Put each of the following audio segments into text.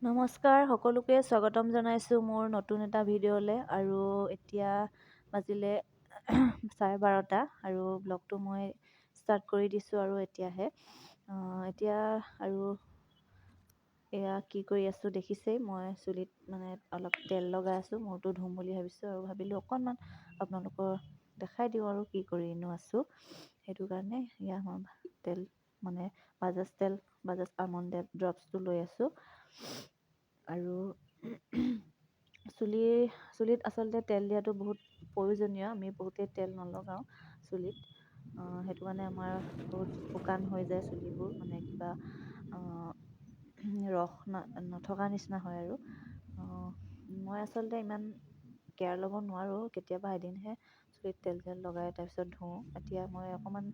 নমস্কাৰ, সকলোকে স্বাগতম জনাইছোঁ মোৰ নতুন এটা ভিডিঅ'লৈ। আৰু এতিয়া বাজিলে 12:30 আৰু ব্লগটো মই ষ্টাৰ্ট কৰি দিছোঁ আৰু এতিয়া আৰু এয়া কি কৰি আছোঁ দেখিছেই। মই চুলিত অলপ তেল লগাই আছোঁ, মূৰটো ধুম বুলি ভাবিছোঁ আৰু ভাবিলোঁ অকণমান আপোনালোকৰ দেখাই দিওঁ আৰু কি কৰিনো আছোঁ। সেইটো কাৰণে এয়া মই তেল বাজাজ আলমণ্ড ড্ৰপছটো লৈ আছোঁ। আৰু চুলিত আচলতে তেল দিয়াটো বহুত প্ৰয়োজনীয়। আমি বহুতে তেল নলগাওঁ চুলিত, সেইটো কাৰণে আমাৰ বহুত শুকান হৈ যায় চুলিবোৰ, কিবা ৰস নথকা নিচিনা হয়। আৰু মই আচলতে ইমান কেয়াৰ ল'ব নোৱাৰোঁ, কেতিয়াবা এদিনহে চুলিত তেল লগাই তাৰপিছত ধুওঁ। এতিয়া মই অকণমান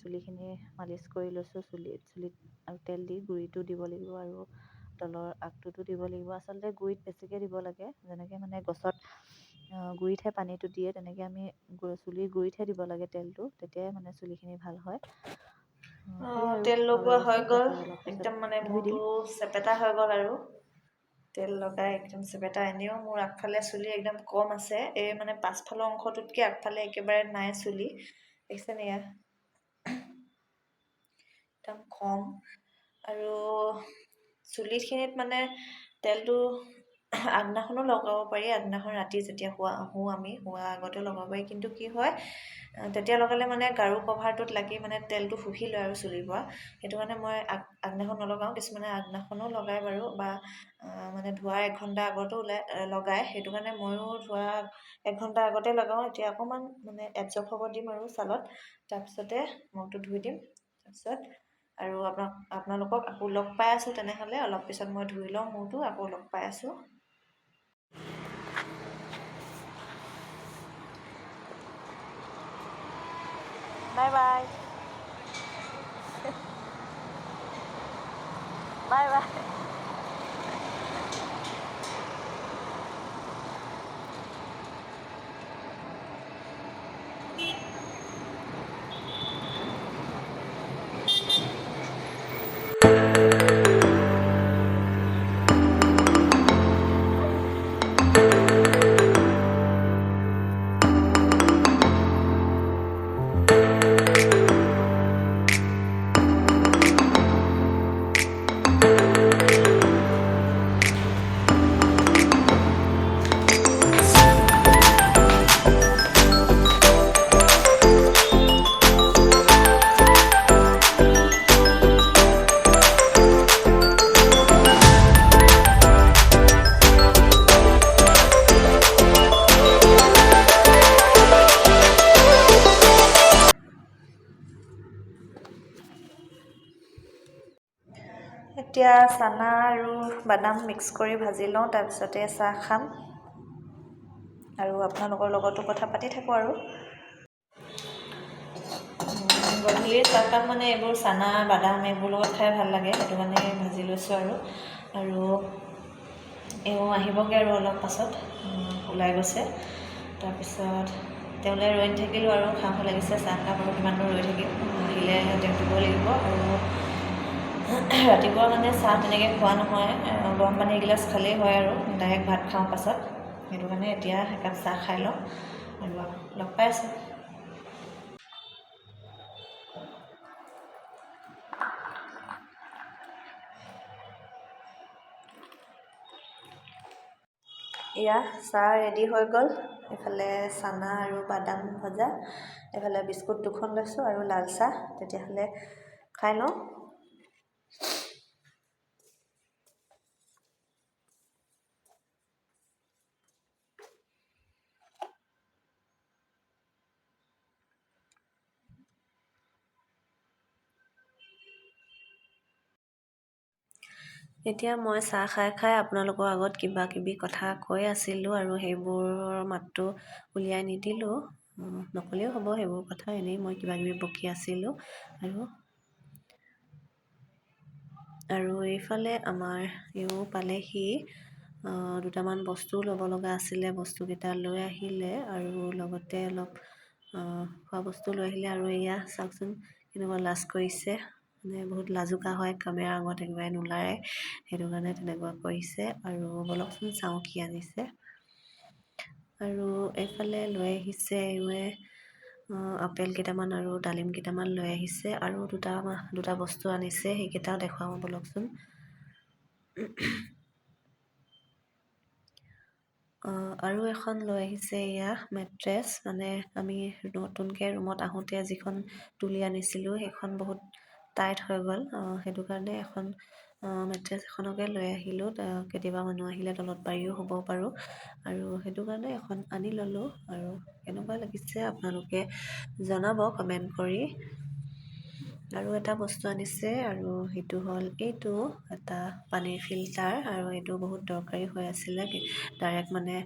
চুলিখিনি মালিচ কৰি লৈছোঁ। চুলিত আৰু তেল দি গুৰিটো দিব লাগিব আৰু তলৰ আগটোতো দিব লাগিব। আচলতে গুৰিত বেছিকৈ দিব লাগে, যেনেকৈ গছত গুৰিতহে পানীটো দিয়ে, তেনেকৈ আমি চুলিৰ গুৰিতহে দিব লাগে তেলটো, তেতিয়াই চুলিখিনি ভাল হয়। সেয়াই আৰু তেল লগাই লগোৱা হৈ আছোঁ, গ'ল, তাৰপিছত অলপ পিছত একদম ধুই দিম। মূৰটো চেপেটা হৈ গ'ল আৰু তেল লগাই একদম চেপেটা। এনেও মোৰ আগফালে চুলি একদম কম আছে, এই পাছফালৰ অংশটোতকৈ আগফালে একেবাৰে নাই চুলি, দেখিছেনে? এয়া একদম কম। আৰু চুলিখিনিত তেলটো আগদিনাখনো লগাব পাৰি, আগদিনাখন ৰাতি যেতিয়া আমি শোৱাৰ আগতেও লগাব পাৰি। কিন্তু কি হয়, তেতিয়া লগালে গাৰু কভাৰটোত লাগি তেলটো শুহি লয় আৰু চুলিৰ পৰা। সেইটো কাৰণে মই আগদিনাখন নলগাওঁ। কিছুমানে আগদিনাখনো লগাই বাৰু, বা ধোৱাৰ 1 ঘণ্টা আগতো লগায়। সেইটো কাৰণে ময়ো ধোৱা 1 ঘণ্টা আগতে লগাওঁ। এতিয়া অকণমান এবজৰ্ব হ'ব দিম আৰু ছালত, তাৰপিছতে মূৰটো ধুই দিম। তাৰপিছত আৰু আপোনালোকক আকৌ লগ পাই আছোঁ। তেনেহ'লে অলপ পিছত মই ধুই লওঁ মূৰটো, আকৌ লগ পাই আছোঁ। Bye bye. Bye bye. এতিয়া চানা আৰু বাদাম মিক্স কৰি ভাজি লওঁ, তাৰপিছতে চাহ খাম আৰু আপোনালোকৰ লগতো কথা পাতি থাকোঁ। আৰু গধূলি চাহকাপ এইবোৰ চানা বাদাম এইবোৰ লগত খাই ভাল লাগে, সেইটো কাৰণে ভাজি লৈছোঁ। আৰু এওঁ আহিবগৈ আৰু অলপ পাছত, ওলাই গৈছে। তাৰপিছত তেওঁলৈ ৰৈ নাথাকিলোঁ আৰু খাওঁ লাগিছে চাহকাপ, আৰু কিমান দূৰ ৰৈ থাকিম, আহিলে তেওঁক দিব লাগিব। আৰু ৰাতিপুৱা চাহ তেনেকৈ খোৱা নহয়, গৰম পানী এগিলাচ খালেই হয় আৰু ডাইৰেক্ট ভাত খাওঁ পাছত। সেইটো কাৰণে এতিয়া একাপ চাহ খাই লওঁ আৰু লগ পাই আছোঁ। এয়া চাহ ৰেডি হৈ গ'ল। এইফালে চানা আৰু বাদাম ভজা, এইফালে বিস্কুট 2খন লৈছোঁ আৰু লাল চাহ। তেতিয়াহ'লে খাই লওঁ। এতিয়া মই চাহ খাই আপোনালোকৰ আগত কিবা কিবি কথা কৈ আছিলোঁ, আৰু সেইবোৰৰ মাতটো উলিয়াই নিদিলোঁ। নক'লেও হ'ব সেইবোৰ কথা, এনেই মই কিবা কিবি বকি আছিলোঁ। আৰু এইফালে আমাৰ এওঁ পালেহি, দুটামান বস্তু ল'ব লগা আছিলে, বস্তুকেইটা লৈ আহিলে, আৰু লগতে অলপ খোৱা বস্তু লৈ আহিলে। আৰু এয়া চাওকচোন কেনেকুৱা লাজ কৰিছে, মানে বহুত লাজুকা হয়, কেমেৰাৰ আগত একেবাৰে নোলাৰে, সেইটো কাৰণে তেনেকুৱা কৰিছে। আৰু বলকচোন চাওঁ কি আনিছে। আৰু এইফালে লৈ আহিছে এওঁৱে আপেল কেইটামান আৰু ডালিম কেইটামান লৈ আহিছে, আৰু দুটা বস্তু আনিছে, সেইকেইটাও দেখুৱাওঁ বলকচোন। আৰু এখন লৈ আহিছে এয়া মেট্ৰেছ, মানে আমি নতুনকৈ ৰুমত আহোঁতে যিখন তুলি আনিছিলোঁ সেইখন বহুত টাইট হৈ গ'ল, সেইটো কাৰণে এখন মেট্ৰেছ এখনকে লৈ আহিলোঁ। কেতিয়াবা মানুহ আহিলে তলত পাৰিও শুব পাৰোঁ, আৰু সেইটো কাৰণে এখন আনি ল'লোঁ। আৰু কেনেকুৱা লাগিছে আপোনালোকে জনাব কমেণ্ট কৰি। আৰু এটা বস্তু আনিছে, আৰু সেইটো হ'ল এইটো এটা পানীৰ ফিল্টাৰ, আৰু এইটো বহুত দৰকাৰী হৈ আছিলে। ডাইৰেক্ট মানে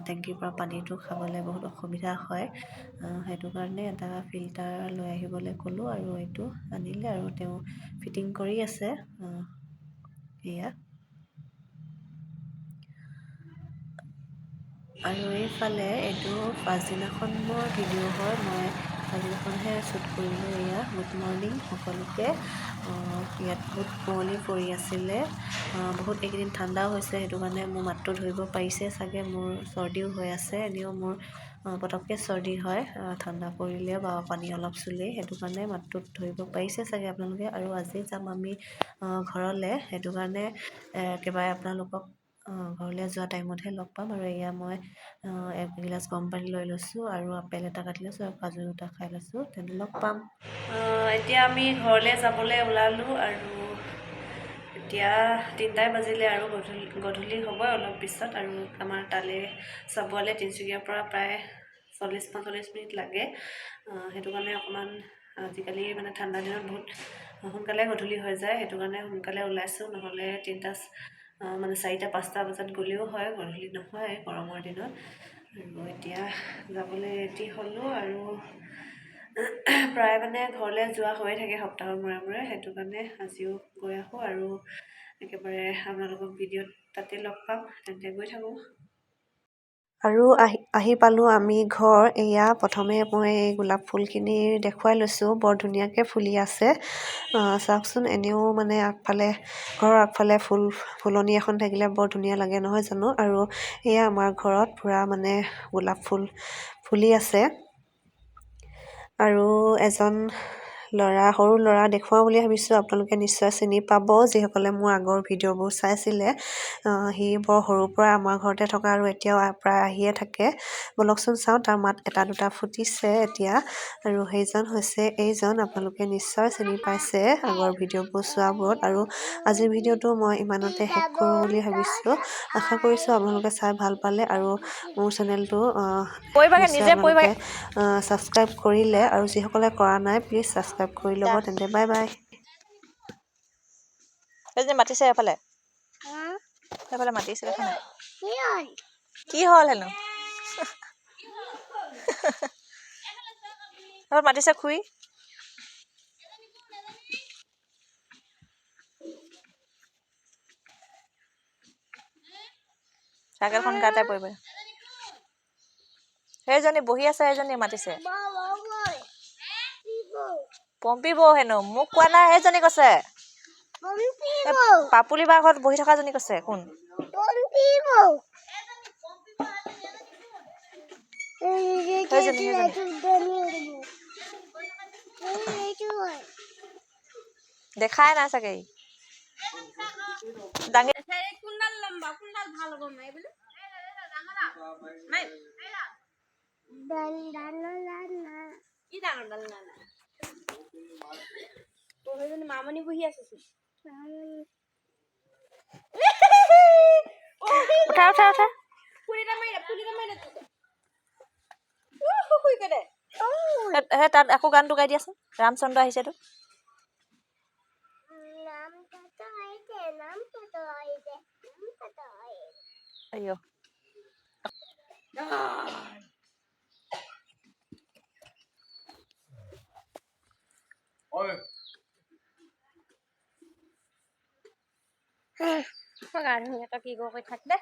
টেংকিৰ পৰা পানীটো খাবলৈ বহুত অসুবিধা হয়, সেইটো কাৰণে এটা ফিল্টাৰ লৈ আহিবলৈ ক'লোঁ, আৰু এইটো আনিলে আৰু তেওঁ ফিটিং কৰি আছে। এয়া আৰু এইফালে এইটো পাছদিনাখনৰ ভিডিঅ' হয়, মই পাছদিনাখনহে শ্বুট কৰিলোঁ। এয়া গুড মৰ্ণিং সকলোকে। ইয়াত বহুত কুঁৱলী পৰি আছিলে, বহুত এইকেইদিন ঠাণ্ডাও হৈছে, সেইটো কাৰণে মোৰ মাতটো ধৰিব পাৰিছে চাগে। মোৰ চৰ্দিও হৈ আছে, এনেও মোৰ পটককৈ চৰ্দি হয় ঠাণ্ডা পৰিলে বা পানী অলপ চুলেই, সেইটো কাৰণে মাতটোত ধৰিব পাৰিছে চাগে আপোনালোকে। আৰু আজি যাম আমি ঘৰলৈ, সেইটো কাৰণে একেবাৰে আপোনালোকক ঘৰলৈ যোৱা টাইমতহে লগ পাম। আৰু এয়া মই এগিলাচ গৰম পানী লৈ লৈছোঁ, আৰু আপেল এটা কাটি লৈছোঁ, আৰু কাজু দুটা খাই লৈছোঁ। তেন্তে লগ পাম। এতিয়া আমি ঘৰলৈ যাবলৈ ওলালোঁ, আৰু এতিয়া 3টাই বাজিলে, আৰু গধূলি হ'বই অলপ পিছত। আৰু আমাৰ তালৈ চাবুৱালৈ তিনিচুকীয়াৰ পৰা প্ৰায় 40-45 মিনিট লাগে, সেইটো কাৰণে অকণমান আজিকালি মানে ঠাণ্ডা দিনত বহুত সোনকালে গধূলি হৈ যায়, সেইটো কাৰণে সোনকালে ওলাইছোঁ। নহ'লে 4-5টা বজাত গ'লেও হয়, গধূলি নহয় গৰমৰ দিনত। আৰু এতিয়া যাবলৈ ৰেডি হ'লোঁ, আৰু প্ৰায় মানে ঘৰলৈ যোৱা হৈয়ে থাকে সপ্তাহৰ মূৰে মূৰে, সেইটো কাৰণে আজিও গৈ আহোঁ। আৰু একেবাৰে আপোনালোকক ভিডিঅ'ত তাতে লগ পাম, তেন্তে গৈ থাকোঁ। আৰু আহি পালোঁ আমি ঘৰ। এয়া প্ৰথমে মই গোলাপ ফুলখিনি দেখুৱাই লৈছোঁ, বৰ ধুনীয়াকৈ ফুলি আছে। চাওকচোন, এনেও মানে ঘৰৰ আগফালে ফুলনি এখন থাকিলে বৰ ধুনীয়া লাগে নহয় জানো। আৰু এয়া আমাৰ ঘৰত পূৰা মানে গোলাপ ফুল ফুলি আছে। আৰু এজন সৰু ল'ৰা দেখুৱাওঁ বুলি ভাবিছোঁ, আপোনালোকে নিশ্চয় চিনি পাব যিসকলে মোৰ আগৰ ভিডিঅ'বোৰ চাইছিলে। সি বৰ সৰুৰ পৰা আমাৰ ঘৰতে থকা, আৰু এতিয়াও প্ৰায় আহিয়ে থাকে। বলকচোন চাওঁ, তাৰ মাত এটা দুটা ফুটিছে এতিয়া। আৰু সেইজন হৈছে এইজন, আপোনালোকে নিশ্চয় চিনি পাইছে আগৰ ভিডিঅ'বোৰ চোৱাবোৰত। আৰু আজিৰ ভিডিঅ'টো মই ইমানতে শেষ কৰোঁ বুলি ভাবিছোঁ। আশা কৰিছোঁ আপোনালোকে চাই ভাল পালে, আৰু মোৰ চেনেলটো নিশ্চয় আপোনালোকে ছাবস্ক্ৰাইব কৰিলে, আৰু যিসকলে কৰা নাই প্লিজ ছাবস্ক্ৰাইব কৰি ল'ব। তেন্তে বাই বাই। যে মাতিছে এফালে মাতিছে, দেখা নাই কি হ'ল হেনো। মাতিছে খুৰী। চাইকেলখন গাতে পৰিব। সেইজনী বহি আছে, সেইজনী মাতিছে। পম্পী বৌ হেনো, মোক কোৱা নাই, সেইজনী কৈছে। পাপুলি বাৰ ঘৰত বহি থকাজনী কৈছে। কোন? দেখাই নাই চাগে। কোনডাল লম্বা, কোনডাল ভাল হ'ব মাই বোলে। মামনি বহি আছে। উঠা উঠা উঠা। তাত আকৌ গানটো গাই দিয়াচোন, ৰামচন্দ্ৰ আহিছেতো। আইঅ। গা ধুই কি কৰি থাক দে।